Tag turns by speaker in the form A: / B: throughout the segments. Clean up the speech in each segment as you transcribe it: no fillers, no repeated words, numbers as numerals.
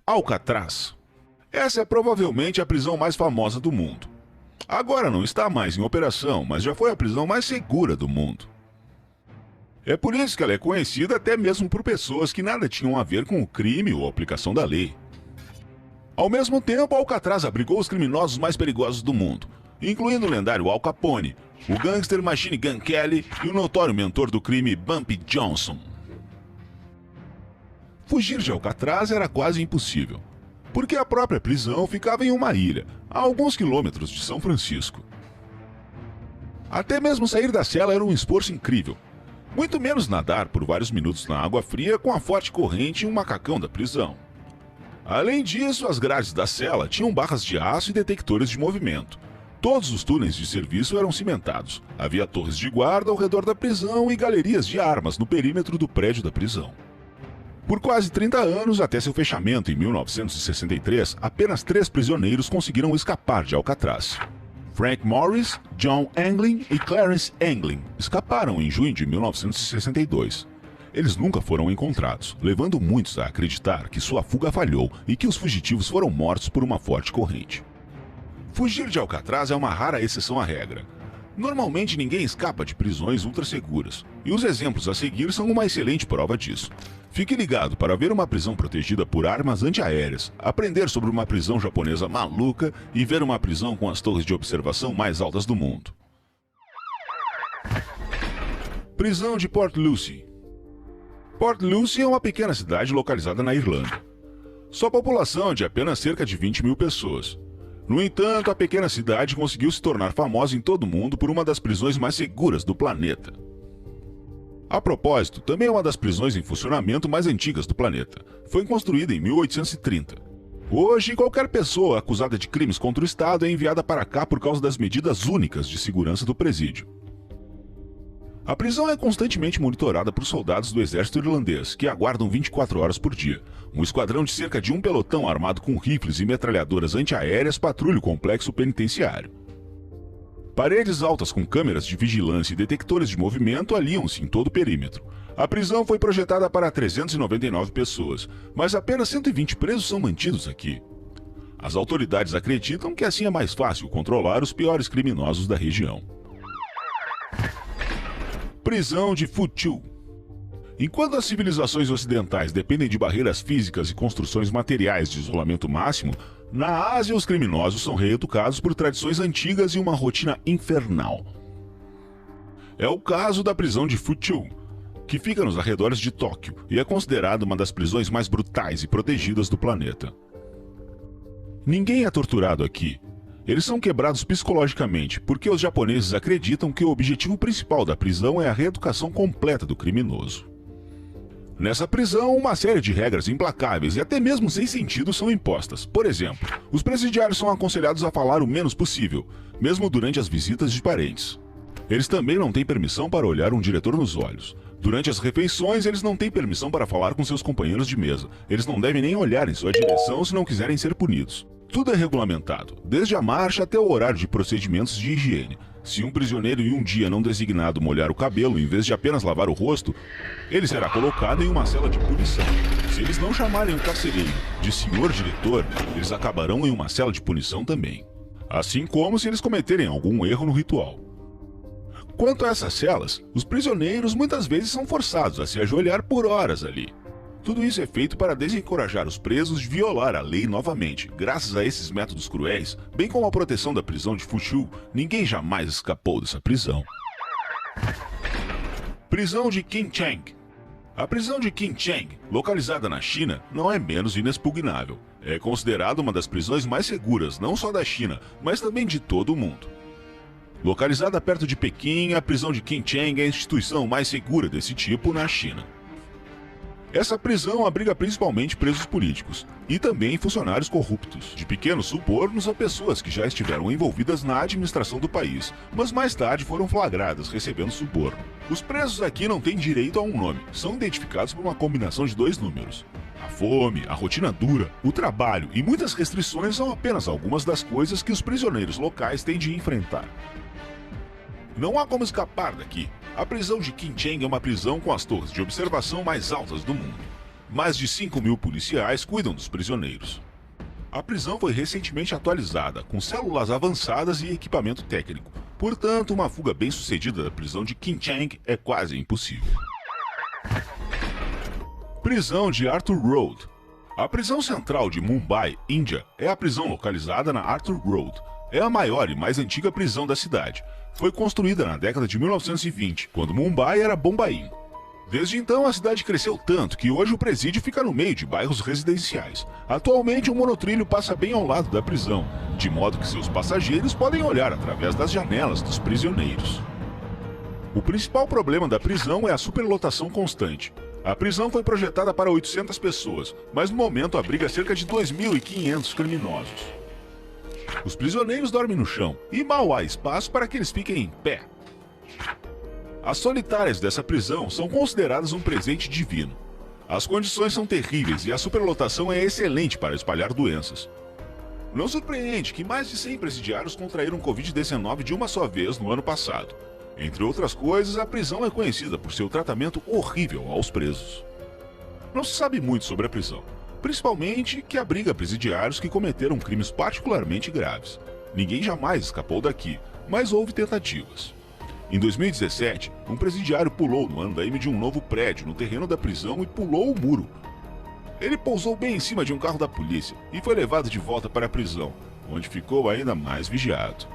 A: Alcatraz. Essa é provavelmente a prisão mais famosa do mundo. Agora não está mais em operação, mas já foi a prisão mais segura do mundo. É por isso que ela é conhecida até mesmo por pessoas que nada tinham a ver com o crime ou a aplicação da lei. Ao mesmo tempo, Alcatraz abrigou os criminosos mais perigosos do mundo, incluindo o lendário Al Capone, o gangster Machine Gun Kelly e o notório mentor do crime Bumpy Johnson. Fugir de Alcatraz era quase impossível, porque a própria prisão ficava em uma ilha, a alguns quilômetros de São Francisco. Até mesmo sair da cela era um esforço incrível, muito menos nadar por vários minutos na água fria com a forte corrente e um macacão da prisão. Além disso, as grades da cela tinham barras de aço e detectores de movimento. Todos os túneis de serviço eram cimentados. Havia torres de guarda ao redor da prisão e galerias de armas no perímetro do prédio da prisão. Por quase 30 anos, até seu fechamento em 1963, apenas 3 prisioneiros conseguiram escapar de Alcatraz. Frank Morris, John Anglin e Clarence Anglin escaparam em junho de 1962. Eles nunca foram encontrados, levando muitos a acreditar que sua fuga falhou e que os fugitivos foram mortos por uma forte corrente. Fugir de Alcatraz é uma rara exceção à regra. Normalmente ninguém escapa de prisões ultra seguras, e os exemplos a seguir são uma excelente prova disso. Fique ligado para ver uma prisão protegida por armas antiaéreas, aprender sobre uma prisão japonesa maluca e ver uma prisão com as torres de observação mais altas do mundo. Prisão de Port Lucie. Port Lucie é uma pequena cidade localizada na Irlanda. Sua população é de apenas cerca de 20 mil pessoas. No entanto, a pequena cidade conseguiu se tornar famosa em todo o mundo por uma das prisões mais seguras do planeta. A propósito, também é uma das prisões em funcionamento mais antigas do planeta. Foi construída em 1830. Hoje, qualquer pessoa acusada de crimes contra o Estado é enviada para cá por causa das medidas únicas de segurança do presídio. A prisão é constantemente monitorada por soldados do exército irlandês, que aguardam 24 horas por dia. Um esquadrão de cerca de um pelotão armado com rifles e metralhadoras antiaéreas patrulha o complexo penitenciário. Paredes altas com câmeras de vigilância e detectores de movimento aliam-se em todo o perímetro. A prisão foi projetada para 399 pessoas, mas apenas 120 presos são mantidos aqui. As autoridades acreditam que assim é mais fácil controlar os piores criminosos da região. Prisão de Futchu. Enquanto as civilizações ocidentais dependem de barreiras físicas e construções materiais de isolamento máximo, na Ásia os criminosos são reeducados por tradições antigas e uma rotina infernal. É o caso da prisão de Futchu, que fica nos arredores de Tóquio e é considerada uma das prisões mais brutais e protegidas do planeta. Ninguém é torturado aqui. Eles são quebrados psicologicamente, porque os japoneses acreditam que o objetivo principal da prisão é a reeducação completa do criminoso. Nessa prisão, uma série de regras implacáveis e até mesmo sem sentido são impostas. Por exemplo, os presidiários são aconselhados a falar o menos possível, mesmo durante as visitas de parentes. Eles também não têm permissão para olhar um diretor nos olhos. Durante as refeições, eles não têm permissão para falar com seus companheiros de mesa. Eles não devem nem olhar em sua direção se não quiserem ser punidos. Tudo é regulamentado, desde a marcha até o horário de procedimentos de higiene. Se um prisioneiro em um dia não designado molhar o cabelo em vez de apenas lavar o rosto, ele será colocado em uma cela de punição. Se eles não chamarem o carcereiro de senhor diretor, eles acabarão em uma cela de punição também. Assim como se eles cometerem algum erro no ritual. Quanto a essas celas, os prisioneiros muitas vezes são forçados a se ajoelhar por horas ali. Tudo isso é feito para desencorajar os presos de violar a lei novamente. Graças a esses métodos cruéis, bem como a proteção da prisão de Futchu, ninguém jamais escapou dessa prisão. Prisão de Qincheng. A prisão de Qincheng, localizada na China, não é menos inexpugnável. É considerada uma das prisões mais seguras, não só da China, mas também de todo o mundo. Localizada perto de Pequim, a prisão de Qincheng é a instituição mais segura desse tipo na China. Essa prisão abriga principalmente presos políticos e também funcionários corruptos, de pequenos subornos a pessoas que já estiveram envolvidas na administração do país, mas mais tarde foram flagradas recebendo suborno. Os presos aqui não têm direito a um nome, são identificados por uma combinação de 2 números. A fome, a rotina dura, o trabalho e muitas restrições são apenas algumas das coisas que os prisioneiros locais têm de enfrentar. Não há como escapar daqui. A prisão de Qincheng é uma prisão com as torres de observação mais altas do mundo. Mais de 5.000 policiais cuidam dos prisioneiros. A prisão foi recentemente atualizada, com células avançadas e equipamento técnico. Portanto, uma fuga bem-sucedida da prisão de Kim Chang é quase impossível. Prisão de Arthur Road. A prisão central de Mumbai, Índia, é a prisão localizada na Arthur Road. É a maior e mais antiga prisão da cidade. Foi construída na década de 1920, quando Mumbai era Bombaim. Desde então, a cidade cresceu tanto que hoje o presídio fica no meio de bairros residenciais. Atualmente, um monotrilho passa bem ao lado da prisão, de modo que seus passageiros podem olhar através das janelas dos prisioneiros. O principal problema da prisão é a superlotação constante. A prisão foi projetada para 800 pessoas, mas no momento abriga cerca de 2.500 criminosos. Os prisioneiros dormem no chão e mal há espaço para que eles fiquem em pé. As solitárias dessa prisão são consideradas um presente divino. As condições são terríveis e a superlotação é excelente para espalhar doenças. Não surpreende que mais de 100 presidiários contraíram Covid-19 de uma só vez no ano passado. Entre outras coisas, a prisão é conhecida por seu tratamento horrível aos presos. Não se sabe muito sobre a prisão, principalmente que abriga presidiários que cometeram crimes particularmente graves. Ninguém jamais escapou daqui, mas houve tentativas. Em 2017, um presidiário pulou no andaime de um novo prédio no terreno da prisão e pulou o muro. Ele pousou bem em cima de um carro da polícia e foi levado de volta para a prisão, onde ficou ainda mais vigiado.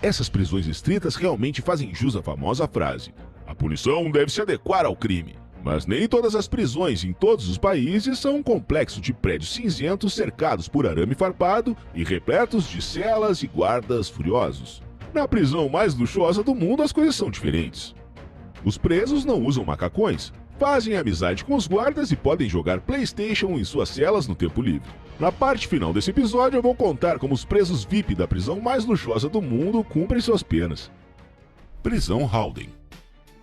A: Essas prisões estritas realmente fazem jus à famosa frase: a punição deve se adequar ao crime. Mas nem todas as prisões em todos os países são um complexo de prédios cinzentos cercados por arame farpado e repletos de celas e guardas furiosos. Na prisão mais luxuosa do mundo, as coisas são diferentes. Os presos não usam macacões, fazem amizade com os guardas e podem jogar PlayStation em suas celas no tempo livre. Na parte final desse episódio, eu vou contar como os presos VIP da prisão mais luxuosa do mundo cumprem suas penas. Prisão Halden.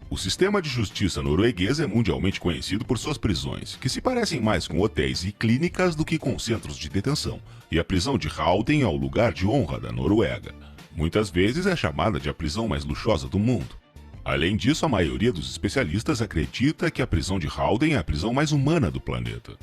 A: O sistema de justiça norueguês é mundialmente conhecido por suas prisões, que se parecem mais com hotéis e clínicas do que com centros de detenção, e a prisão de Halden é o lugar de honra da Noruega. Muitas vezes é chamada de a prisão mais luxuosa do mundo. Além disso, a maioria dos especialistas acredita que a prisão de Halden é a prisão mais humana do planeta.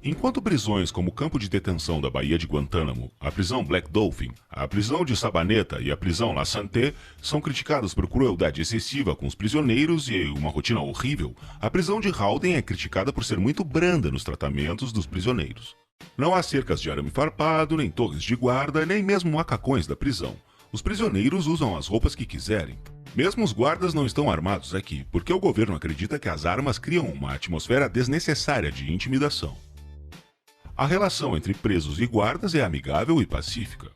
A: Enquanto prisões como o campo de detenção da Baía de Guantánamo, a prisão Black Dolphin, a prisão de Sabaneta e a prisão La Santé são criticadas por crueldade excessiva com os prisioneiros e uma rotina horrível, a prisão de Halden é criticada por ser muito branda nos tratamentos dos prisioneiros. Não há cercas de arame farpado, nem torres de guarda, nem mesmo macacões da prisão. Os prisioneiros usam as roupas que quiserem. Mesmo os guardas não estão armados aqui, porque o governo acredita que as armas criam uma atmosfera desnecessária de intimidação. A relação entre presos e guardas é amigável e pacífica.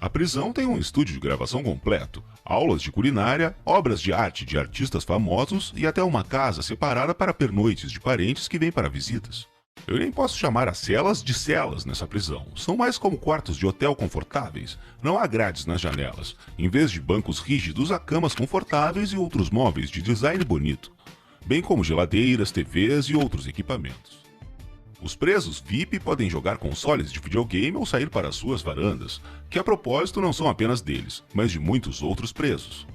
A: A prisão tem um estúdio de gravação completo, aulas de culinária, obras de arte de artistas famosos e até uma casa separada para pernoites de parentes que vêm para visitas. Eu nem posso chamar as celas de celas nessa prisão, são mais como quartos de hotel confortáveis. Não há grades nas janelas, em vez de bancos rígidos há camas confortáveis e outros móveis de design bonito, bem como geladeiras, TVs e outros equipamentos. Os presos VIP podem jogar consoles de videogame ou sair para suas varandas, que a propósito não são apenas deles, mas de muitos outros presos.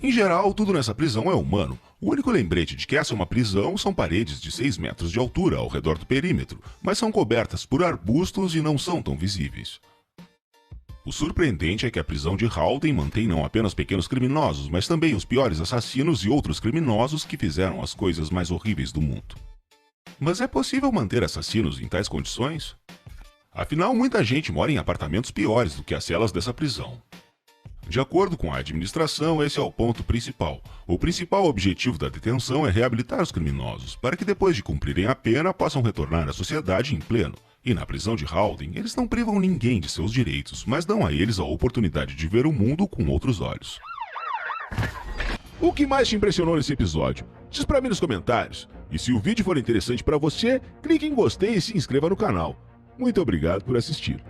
A: Em geral, tudo nessa prisão é humano. O único lembrete de que essa é uma prisão são paredes de 6 metros de altura ao redor do perímetro, mas são cobertas por arbustos e não são tão visíveis. O surpreendente é que a prisão de Halden mantém não apenas pequenos criminosos, mas também os piores assassinos e outros criminosos que fizeram as coisas mais horríveis do mundo. Mas é possível manter assassinos em tais condições? Afinal, muita gente mora em apartamentos piores do que as celas dessa prisão. De acordo com a administração, esse é o ponto principal. O principal objetivo da detenção é reabilitar os criminosos, para que depois de cumprirem a pena possam retornar à sociedade em pleno. E na prisão de Halden, eles não privam ninguém de seus direitos, mas dão a eles a oportunidade de ver o mundo com outros olhos. O que mais te impressionou nesse episódio? Diz pra mim nos comentários. E se o vídeo for interessante para você, clique em gostei e se inscreva no canal. Muito obrigado por assistir.